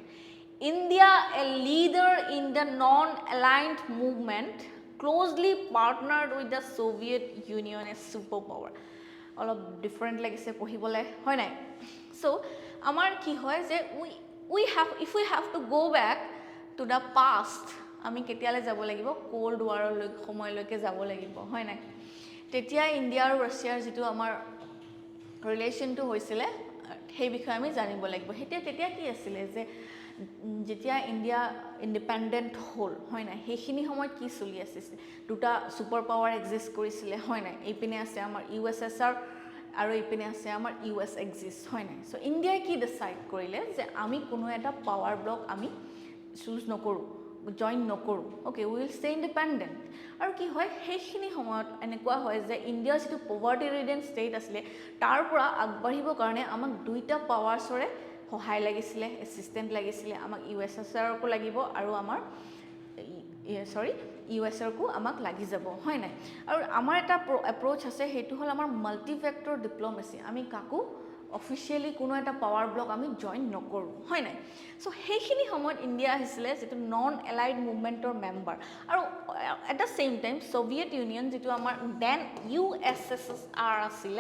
India, a leader in the non-aligned movement, closely partnered with the Soviet Union as superpower. All of different legise pohibole hoy nai. So, amar ki hoy je if we have to go back to the past, ami ketiale jabo lagibo cold war loi somoy loike jabo lagibo hoy nai. Tetia India aru Russia jitu amar relation to hoisile hei bikhoy ami janibo lagibo. Tetia ki asile je যেতিয়া India independent হল হয় না হেখিনি সময় কি চলি আছে দুটা super power exist কৰিছিল হয় না এইপিনে আছে আমাৰ ইউএসএসআৰ আৰু এইপিনে আছে আমাৰ ইউএস এক্সিষ্ট হয় না সো ইন্ডিয়াই কি ডিসাইড কৰিলে যে আমি কোনো এটা পাৱাৰ ব্লক আমি চুজ নকৰো জয়েন নকৰো okay we will stay independent আৰু কি হয় হেখিনি সময়ত এনেকুৱা হয় যে ইন্ডিয়া যেটো পভাৰ্টি ৰিডেন ষ্টেট আছিল তাৰ পৰা আগবাঢ়িবৰ কাৰণে আমাক দুইটা পাৱাৰছৰে সহায় লাগিছিলে এসিস্টেন্ট লাগিছিলে আমাক ইউএসএসআৰ কো লাগিব আৰু আমাৰ ইউএসআৰ কো আমাক লাগি যাব হয় নাই আৰু আমাৰ এটা এপ্ৰোচ আছে হেতু হল আমাৰ মাল্টি ফেক্টৰ ডিপ্লোমেসি আমি কাকো অফিশিয়ালি কোনো এটা পাৱাৰ ব্লক আমি জয়েন নকৰো হয় নাই সো হেখিনি সময়ত ইন্ডিয়া আহিছিলে যেটো নন এলাইড মুভমেন্টৰ মেম্বাৰ আৰু at da same time Soviet union যেটো আমাৰ দেন ইউএসএসআৰ আছিল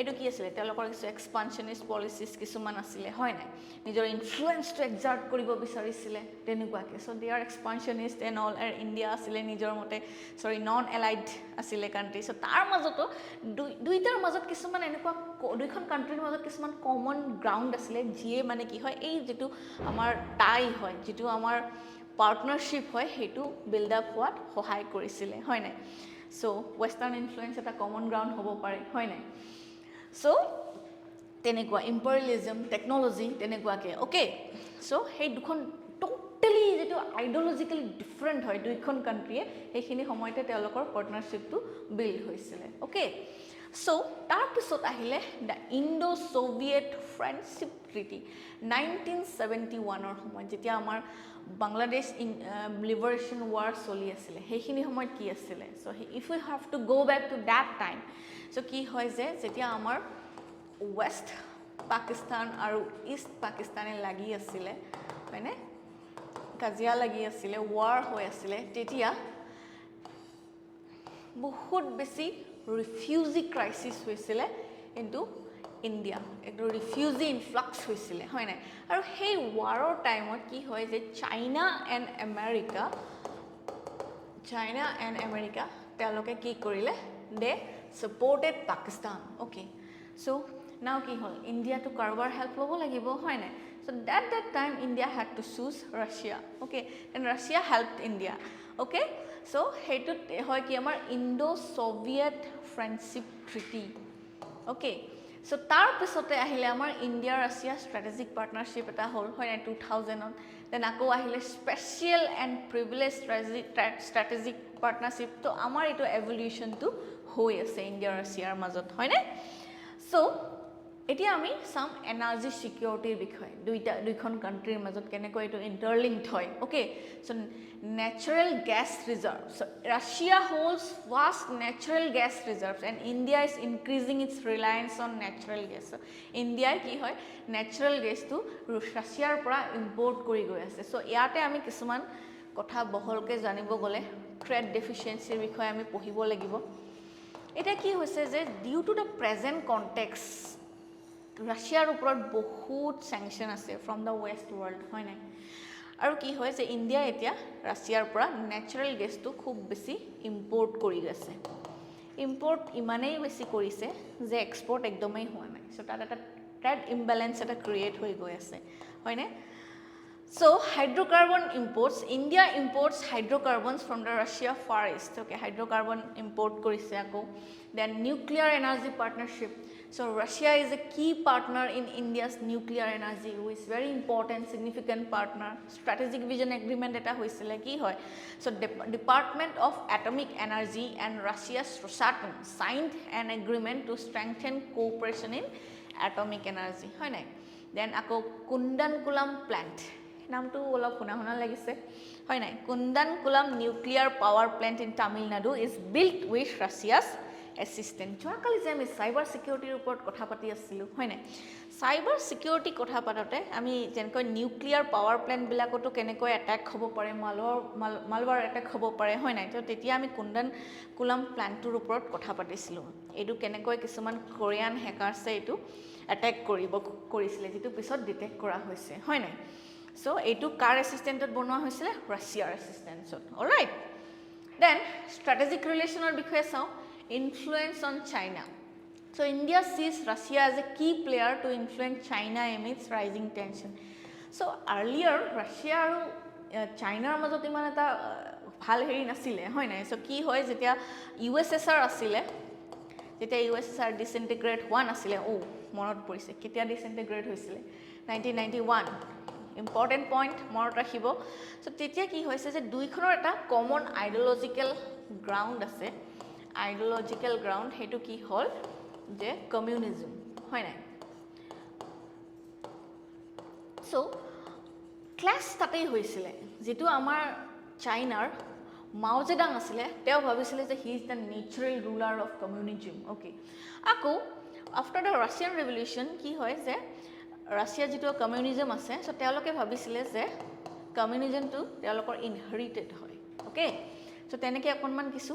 এটো কি আছিল তেওঁলোকৰ কিছু এক্সপানশনিষ্ট পলিচিজ কিছুমান আছিল হয় নাই নিজৰ ইনফ্লুয়েন্স টু এক্সাৰ্ট কৰিব বিচাৰিছিল তেনেকুৱাকে so they are expansionist and all আৰু ইন্ডিয়া আছিল নিজৰ মতে নন এলাইড আছিল কান্ট্ৰি সো তাৰ মাজতো দুইটাৰ মাজত কিছুমান এনেকুৱা দুইখন কান্ট্ৰিৰ মাজত কিছুমান কমন গ্ৰাউণ্ড আছিল যিয়ে মানে কি হয় এই যেটো আমাৰ টাই হয় যেটো আমাৰ পাৰ্টনাৰশ্বিপ হয় হেতু বিল্ড আপ হোৱাত সহায় কৰিছিল হয় নাই সো ওয়েস্টাৰ্ণ ইনফ্লুয়েন্স এটা কমন গ্ৰাউণ্ড হ'ব পাৰে হয় নাই সো তেনেকুৱা ইম্পেৰিয়েলিজম টেকনলজি তেনেকুৱাকে ওকে সো সেই দুখন টোটালি যেটো আইডিওলজিক্যালি ডিফাৰেন্ট হয় দুইখন কান্ট্ৰিয়ে হেখিনি সময়তে তেওঁলোকৰ পাৰ্টনাৰশ্বিপটো বিল্ড হৈছিল ওকে সো তাৰ পিছত আহিলে দা ইণ্ডো সোভিয়েট ফ্ৰেণ্ডশিপ ট্ৰিটি 1971 ৰ সময় যেতিয়া আমাৰ বাংলাদেশ লিবাৰেশন ওয়াৰ চলি আছিল হেখিনি সময় কি আছিল so if we have to go back to that time so কি হয় যে যেতিয়া আমাৰ ওয়েস্ট পাকিস্তান আৰু ইষ্ট পাকিস্তানে লাগি আছিল মানে কাজিয়া লাগি আছিল ওয়াৰ হৈ আছিল তেতিয়া বহুত বেছি ৰিফিউজি ক্ৰাইসিস হৈছিল ইনটু ইন্ডিয়া একটো ৰিফিউজি ইনফ্লাক্স হৈছিল হয় নাই আৰু সেই ওয়াৰৰ টাইমত কি হয় যে চাইনা এণ্ড আমেৰিকা তেওঁলোকে কি কৰিলে দে supported Pakistan okay so now কি হল ইন্ডিয়া টু কাৰবাৰ হেল্প ল'ব লাগিব হয় নাই so that time India had to choose Russia okay and Russia helped India okay so hetu hoy ki amar Indo Soviet friendship treaty okay so tar pisote ahile amar India Russia strategic partnership eta hol hoy na 2000 on then ako ahile special and privileged strategic partnership to amar eto evolution to hoy ase India Russia ar majot hoy na so এতিয়া আমি সাম energy সিকিউৰিটিৰ বিষয় দুইখন কান্ট্ৰিৰ মাজত কেনেকৈ এটো interlinked হয় okay so natural gas reserves Russia holds vast natural gas reserves and India is increasing its reliance on natural gas India কি হয় ন্যাচাৰাল গ্যাসটো ৰাছিয়াৰ পৰা ইম্পোৰ্ট কৰি গৈ আছে সো ইয়াতে আমি কিছুমান কথা বহলকে জানিব গলে ট্ৰেড ডেফিচিয়েন্সিৰ বিষয়ে আমি পঢ়িব লাগিব এটা কি হৈছে যে due to the present context ৰাছিয়াৰ ওপৰত বহুত স্যাংশন আছে ফ্ৰম দ্য ওয়েস্ট ওয়াৰ্ল্ড হয় নাই আৰু কি হয় যে ইণ্ডিয়া এতিয়া ৰাছিয়াৰ পৰা ন্যাচাৰাল গেছটো খুব বেছি ইম্পৰ্ট কৰি গৈছে ইম্পৰ্ট ইমানেই বেছি কৰিছে যে এক্সপৰ্ট একদমেই হোৱা নাই সো তাত এটা ট্ৰেড ইমবেলেন্স এটা ক্ৰিয়েট হৈ গৈ আছে হয়নে So hydrocarbon imports India imports hydrocarbons from the Russia Far East okay hydrocarbon import korise ako then nuclear energy partnership so Russia is a key partner in India's nuclear energy who is very important significant partner strategic vision agreement eta hoisile ki hoy so Department of Atomic Energy and Russia's Rosatom signed an agreement to strengthen cooperation in atomic energy hoy nai then ako Kundankulam plant নামটো অলপ শুনা লাগিছে হয় নাই Kudankulam nuclear power plant in Tamil Nadu is built with Russia's assistance যোৱাকালি যে আমি cyber সিকিউৰিটিৰ ওপৰত কথা পাতি আছিলো হয় নাই সাইবাৰ সিকিউৰিটি কথা পাততে আমি যেনকৈ নিউক্লিয়াৰ পাৱাৰ প্ল্যান্ট বিলাকতো কেনেকৈ এটাক হ'ব পাৰে মালৱাৰ এটাক হ'ব পাৰে হয় নাই তো তেতিয়া আমি কুন্দানকুলাম প্ল্যান্টৰ ওপৰত কথা পাতিছিলো এটো কেনেকৈ কিছুমান কোৰিয়ান হেকাৰছে এটো এটাক কৰিছিলে যেটো পিছত ডিটেক্ট কৰা হৈছে হয় নাই So, এইটো কাৰ এসিস্টেন্টত বনোৱা হৈছিল ৰাছিয়াৰ এসিস্টেন্টত অলৰাইট দেন স্ট্ৰ্যাটেজিক ৰিলেশনৰ বিষয়ে চাও influence on China So, India sees Russia as a key player to influence China amidst rising tension. So, earlier Russia আৰু চাইনাৰ মাজত ইমান এটা ভাল হেৰি নাছিলে হয় নাই সো কি হয় যেতিয়া USSR আছিলে যেতিয়া USSR ডিসইন্টিগ্ৰেট হোৱা নাছিলে মনত পৰিছে কেতিয়া ডিসইন্টিগ্ৰেট হৈছিল 1991 important point মনত ৰাখিব সো তেতিয়া কি হৈছে যে দুইখনৰ এটা কমন আইডিওলজিক্যাল গ্ৰাউন্ড আছে আইডিওলজিক্যাল গ্ৰাউন্ড হেতু কি হল যে কমিউনিজম হয় নাই সো ক্লাস তাতেই হৈছিল যেটো আমাৰ চাইনাৰ মাও জেডাং আছিলে তেও ভাবিছিলে যে he is the natural ruler of communism okay আকৌ আফটাৰ দ্য ৰাছিয়ান ৰেভলিউশন কি হয় যে ৰাছিয়া যেটো কমিউনিজম আছে সো তেওঁলোকে ভাবিছিলে যে কমিউনিজমটো তেওঁলোকৰ ইনহেৰিটেড হয় ওকে সো তেনেকৈ অকনমান কিছু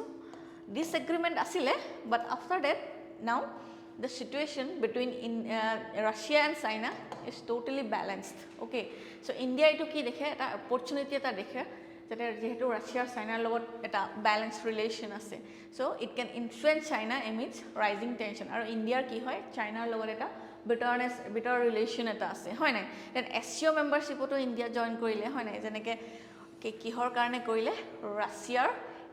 ডিসএগ্ৰিমেন্ট আছিলে but after that now the situation between Russia and China is totally balanced okay so India etu ki dekhe eta opportunity eta dekhe jate jehetu Russia China logot eta balanced relation ase so it can influence China amidst rising tension aru India ki hoy China logot eta bitter relation eta ase hoy nai then SCO membership to India join korile hoy nai jeneke ke kihor karone korile Russia's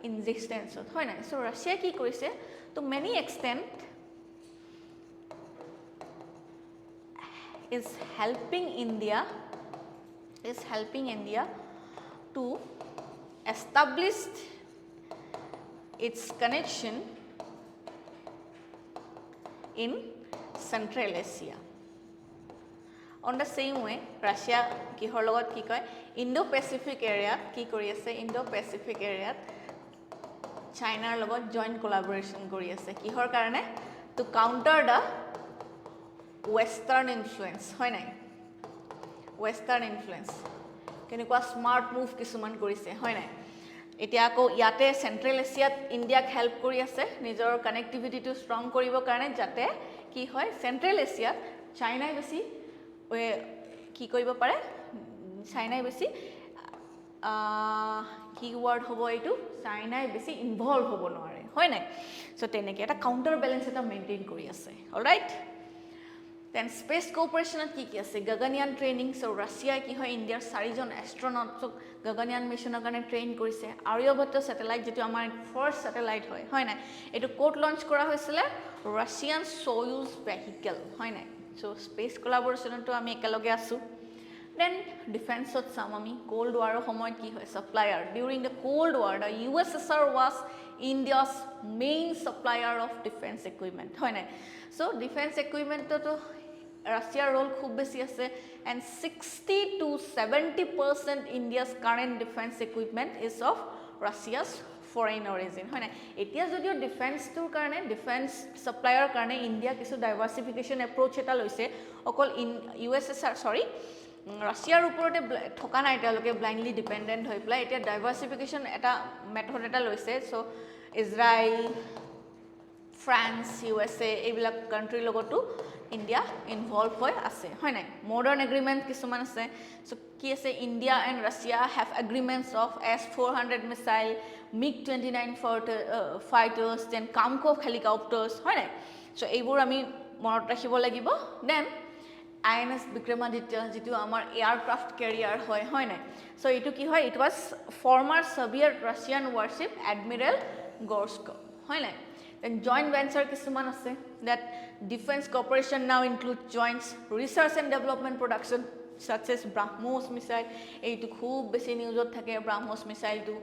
insistence hoy nai so Russia ki korise to many extent is helping India to establish its connection in Central Asia. On the same way, Russia kihor logot ki koy Indo-Pacific area ki kori ase Indo-Pacific area China logot joint collaboration kori ase kihor karone to counter the Western influence hoy nai Western influence kenekwa smart move kisuman korise hoy nai etia ko yate Central Asia India help kori ase nijor connectivity to strong koribo karone jate ki hoy Central Asia China besi ki koribo pare China besi keyword hobo etu China besi involve hobo nore hoy nai so teneke eta counter balance eta maintain kori ase all right then space cooperation ki ase Gaganyaan training so Russia ki hoy India 4 jon astronaut so Gaganyaan mission karone train korise Aryabhatta satellite jetu amar first satellite hoy na etu code launch kora hoisile Russian Soyuz vehicle hoy na so space collaboration to ami ekaloge asu then defense ot samami cold war homoyt ki hoy supplier during the cold war the USSR was India's main supplier of defense equipment hoy na so defense equipment to Russia role khub beshi ase and 60 to 70% India's current defense equipment is of Russia's foreign origin hoy na etia jodio defense tour karone defense supplier karone India kisu diversification approach eta loise okol in USSR sorry Russia uporote thoka nai teloke blindly dependent hoi pla etia diversification eta method eta loise so Israel France USA ebila country logotu India involve হৈ আছে হয় নাই modern agreement কিছুমান আছে so' কি আছে India and Russia have agreements of S-400 missile MiG-29 fighters then Kamov helicopters হয় নাই চ' এইবোৰ আমি মনত ৰাখিব লাগিব দেন INS বিক্ৰমাদিত্য যিটো আমাৰ এয়াৰক্ৰাফ্ট কেৰিয়াৰ হয় নাই চ' এইটো কি হয় it was former Soviet Russian warship Admiral Gorshkov হয় নাই then joint venture কিছুমান আছে that defense cooperation now include joint research and development production such as BrahMos missile এইটো খুব বেছি নিউজত থাকে BrahMos missile to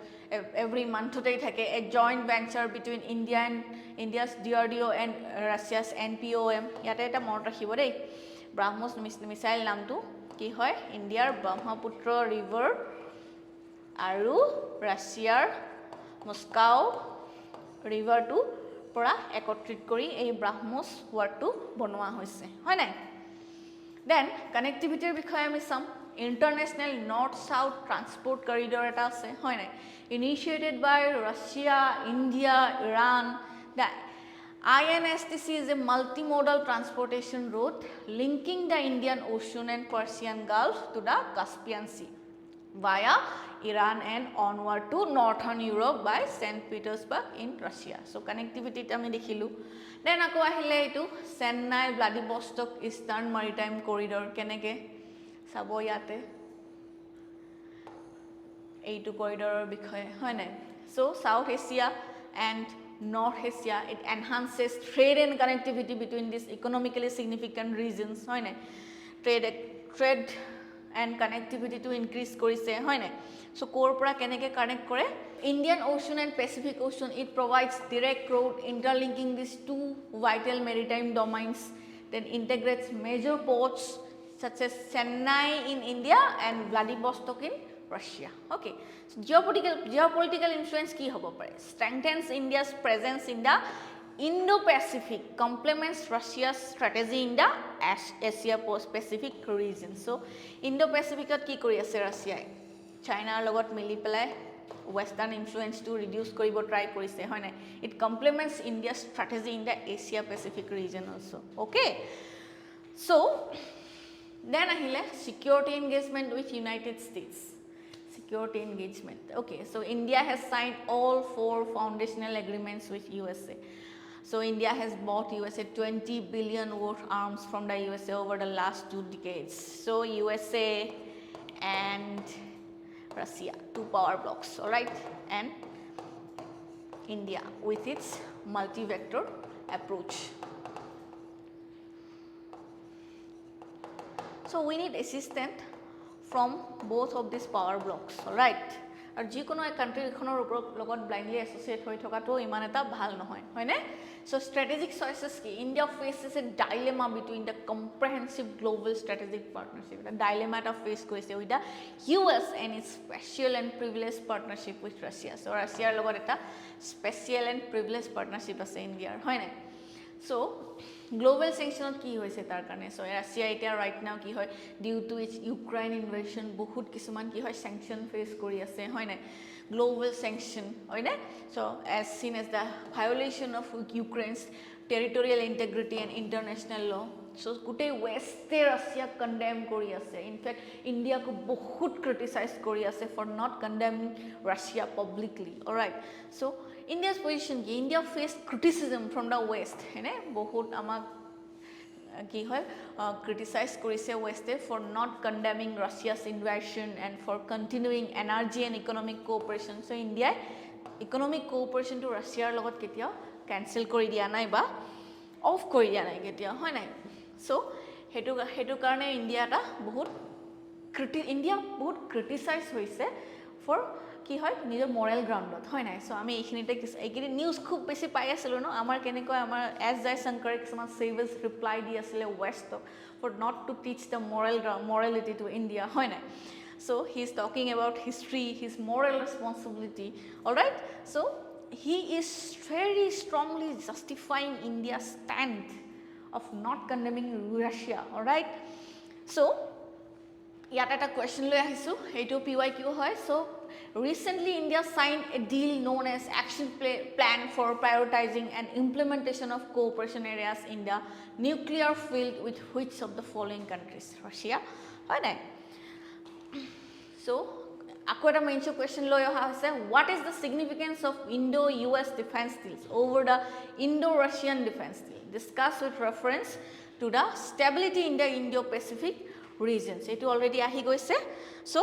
every month today থাকে a joint venture between India's DRDO and Russia's NPOM ইয়াতে এটা মনত ৰাখিব দেই BrahMos missile নামটো কি হয় ইণ্ডিয়াৰ ব্ৰহ্মপুত্ৰ ৰিভাৰ আৰু ৰাছিয়াৰ মস্কো ৰিভাৰটো পৰা একত্ৰিত কৰি এই ব্ৰাহ্মছ ৱাৰ্ডটো বনোৱা হৈছে হয় নাই দেন কানেক্টিভিটিৰ বিষয়ে আমি চাম international north south transport corridor এটা আছে হয় নাই initiated by Russia India Iran the INSTC is a multimodal transportation route linking the Indian Ocean and Persian Gulf to the Caspian Sea via Iran and onward to Northern Europe by St. Petersburg in Russia. So connectivity ta ami dekhilu. Then ako ahile etu Chennai Vladivostok Eastern Maritime Corridor keneke sabo yate. Eitu corridor bikhoye hoy nai. So South Asia and North Asia it enhances trade and connectivity between these economically significant regions hoy nai. Trade and connectivity to increase korise hoy nai so core pora keneke connect kore Indian Ocean and Pacific Ocean it provides direct route interlinking these two vital maritime domains then integrates major ports such as Chennai in India and Vladivostok in Russia okay so geopolitical influence ki hobo pare strengthens India's presence in the Indo-Pacific complements Russia's strategy in the Asia-Pacific region. So, Indo-Pacific ki kori ase Russia China logot mili pelai Western influence to reduce koribo try korise hoy nai it complements India's strategy in the Asia-Pacific region also. Okay. So, then ahile security engagement with United States. Security engagement. Okay. So, India has signed all 4 foundational agreements with USA. So India has bought USA 20 billion worth arms from the USA over the last 2 decades. So USA and Russia, 2 power blocks, all right, and India with its multi-vector approach. So we need assistance from both of these power blocks, all right. আৰু যিকোনো এক country এখনৰ লগত ব্লাইণ্ডলি associate হৈ থকাটো ইমান এটা ভাল নহয় হয়নে so strategic choices ki India faces a dilemma between the comprehensive global strategic partnership the dilemma ta face korise with the US and its special and privileged partnership with Russia so Russia logot eta special and privileged partnership ase India hoy na so global sanction ki hoise tar karone so Russia eta right now ki hoy due to its Ukraine invasion bahut kisuman ki hoy sanction face kori ase hoy na global sanction hoy na so as seen as the violation of Ukraine's territorial integrity and international law so gute west Russia condemn kori ase in fact India ko bahut criticize kori ase for not condemning Russia publicly all right so India's position ki India faced criticism from the west hene bahut amak ki hoy criticize korise west for not condemning Russia's invasion and for continuing energy and economic cooperation so India economic cooperation to Russia logot ketia cancel kori dia nai ba off kori dia nai ketia hoy nai so hetu karone India ta bahut criticize hoise for কি হয় নিজৰ Morrell গ্ৰাউণ্ডত হয় নাই so আমি এইখিনিতে এইখিনি news খুব বেছি পাই আছিলো ন আমাৰ কেনেকৈ আমাৰ এছ জয় শংকৰ কিছুমান চিভিলছ ৰিপ্লাই দি আছিলে West for not to teach the morality to India হয় নাই so he is talking about history his moral responsibility all right so he is very strongly justifying India's stand of not condemning Russia all right so ইয়াত এটা question লৈ আহিছোঁ এইটো PYQ হয় so recently India signed a deal known as action plan for prioritizing and implementation of cooperation areas in the nuclear field with which of the following countries Russia হয় নাই so আকৌ এটা main question লৈ অহা হৈছে what is the significance of Indo-US defense deals over the Indo-Russian defense deal discuss with reference to the stability in the Indo-Pacific regions etu already ahi goise so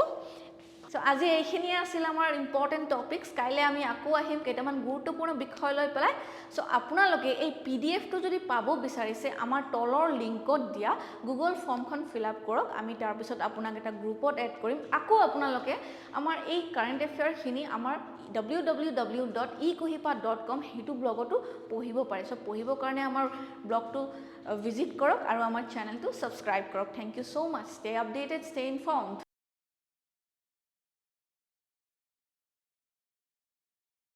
আজি এইখিনি আছিল আমাৰ important topics কাইলে আমি আকৌ আহিম কেটামান গুৰুত্বপূৰ্ণ বিষয় লৈ পেলাই সো আপোনালোকে এই PDF টো যদি পাব বিচাৰিছে আমাৰ তলৰ লিংকত দিয়া গুগল ফৰ্মখন ফিল আপ কৰক আমি তাৰ পিছত আপোনাক এটা গ্ৰুপত এড কৰিম আকৌ আপোনালোকে আমাৰ এই কাৰেন্ট এফেয়াৰ খিনি আমাৰ www.eKuhipath.com হেতু ব্লগটো পঢ়িব পাৰে সো পঢ়িব কাৰণে আমাৰ ব্লগটো ভিজিট কৰক আৰু আমাৰ চেনেলটো সাবস্ক্ৰাইব কৰক থ্যাংক ইউ সো মাচ stay updated stay informed